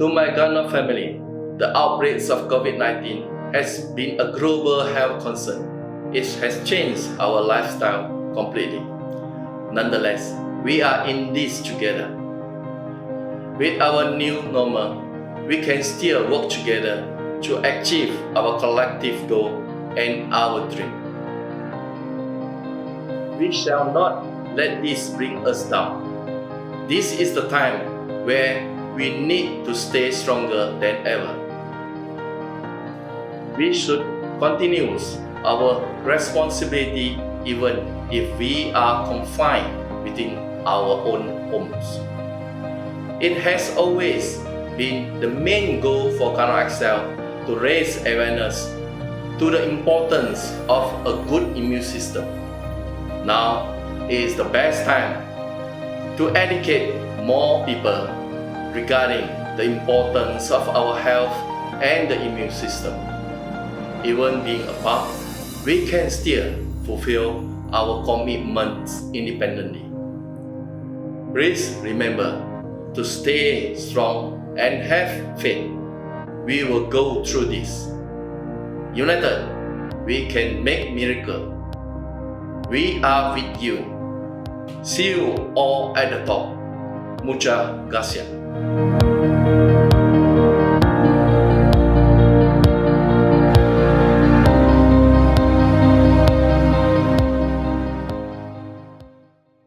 To my Gano family, the outbreaks of COVID-19 has been a global health concern. It has changed our lifestyle completely. Nonetheless, we are in this together. With our new normal, we can still work together to achieve our collective goal and our dream. We shall not let this bring us down. This is the time where we need to stay stronger than ever. We should continue our responsibility even if we are confined within our own homes. It has always been the main goal for Gano Excel to raise awareness to the importance of a good immune system. Now is the best time to educate more people regarding the importance of our health and the immune system. Even being apart, we can still fulfill our commitments independently. Please remember to stay strong and have faith. We will go through this. United, we can make miracles. We are with you. See you all at the top. Muchas gracias.